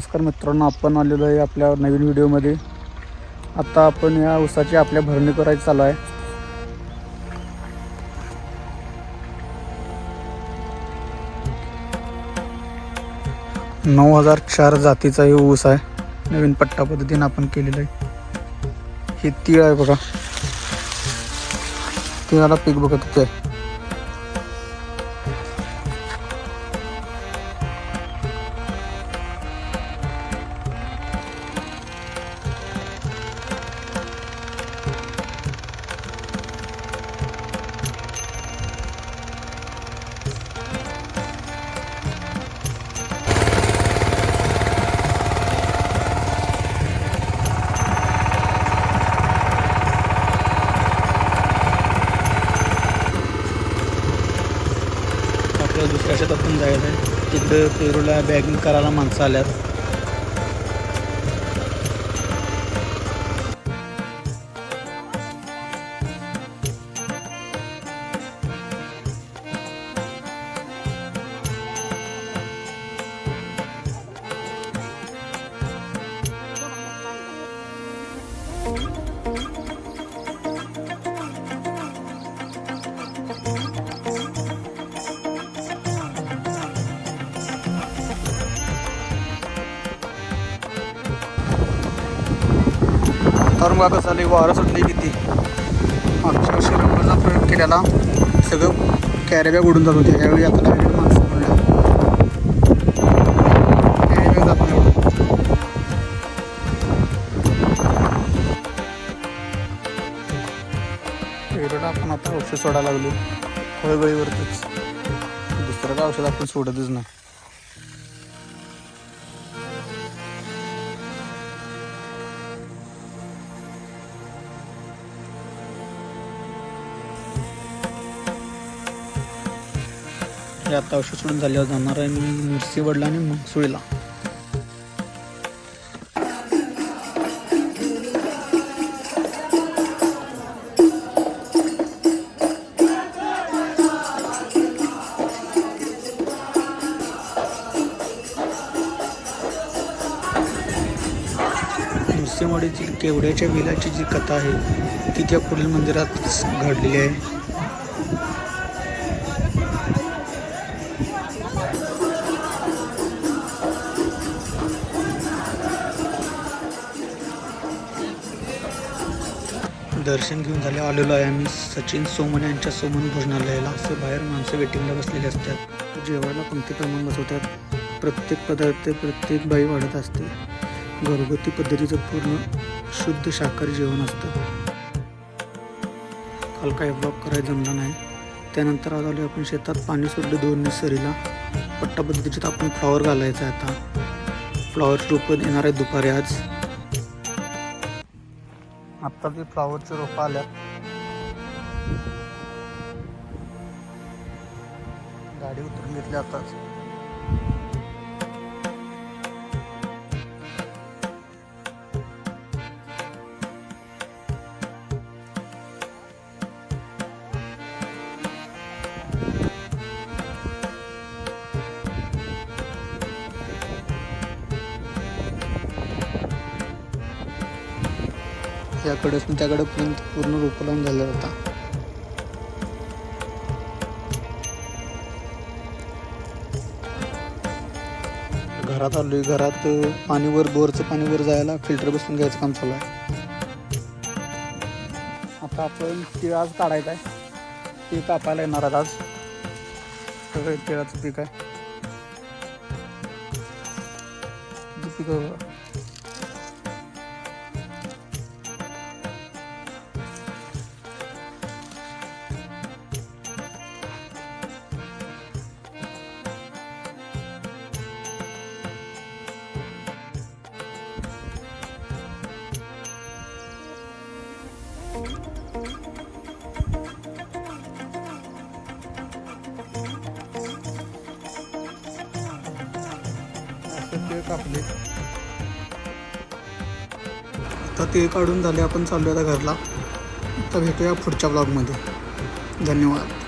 नमस्कार मित्रांनो, आपण आलेलो आहे आपल्या नवीन व्हिडिओमध्ये. आता आपण या ऊसाची आपल्या भरणी करायची चालू आहे. नऊ 2004 जातीचा हे ऊस आहे. नवीन पट्टा पद्धतीने आपण केलेलं आहे. हे तीळ आहे बघा, तिळाला पीक बघा किती आहे. आपल्याला दुसऱ्या शेतातून जायचं आहे. तिकडं पेरूला बॅगिंग करायला माणसं आल्यात. तर मग आता झालं वारं सुटली किती. मागच्या वर्षी रबरचा प्रयोग केलेला सगळं कॅरीबॅग उडून जात होते. यावेळी आता नवीन माणसं म्हणल्या कॅरीबॅग जात नाही एवढं. पेरूला आपण आता औषध सोडायला लागलो फळगळीवरतीच. दुसरं काय औषध आपण सोडतच नाही. हे आता औषध सोडून झाल्यावर जाणार आहे मी मिरची वडला आणि मग सुळीला. नृसिंहवाडीची केवड्याच्या विलाची जी कथा आहे ती त्या पुढील मंदिरात घडलेली आहे. दर्शन घेऊन झाले आलेलो आहे आम्ही सचिन सोमन यांच्या सोमन भोजनालयाला. असे बाहेर माणसं वेटिंगला बसलेली असतात. जेवायला पंक्ती प्रमाण बसवतात. प्रत्येक पदार्थ प्रत्येक बाई वाढत असते. घरगुती पद्धतीचं पूर्ण शुद्ध शाकाहारी जेवण असतं. काल काही ब्लॉग करायला जमला नाही. त्यानंतर आज आलो आपण शेतात. पाणी सोडलं 2 सरीला. पट्टा पद्धतीत आपण फ्लॉवर घालायचं आहे. आता फ्लॉवरची रोपं येणार आहे दुपारी. आज आत्ता ती फ्लॉवरची रोपं आल्यात. गाडी उतरून घेतली आताच. याकडेच त्याकडे पूर्ण रोपं लावून झालं होता. घरात आलोय. घरात पाणीवर बोरचं पाणीवर जायला फिल्टर बसून घ्यायचं काम चालू आहे. आता आपण तीळ आज काढायचं आहे. तीळ कापायला येणार आहेत आज. सगळं तिळाचं पीक आहे. पीक तीळ कापले. आता तीळ काढून झाले. आपण चाललो आता घरला. आता भेटूया पुढच्या ब्लॉगमध्ये. धन्यवाद.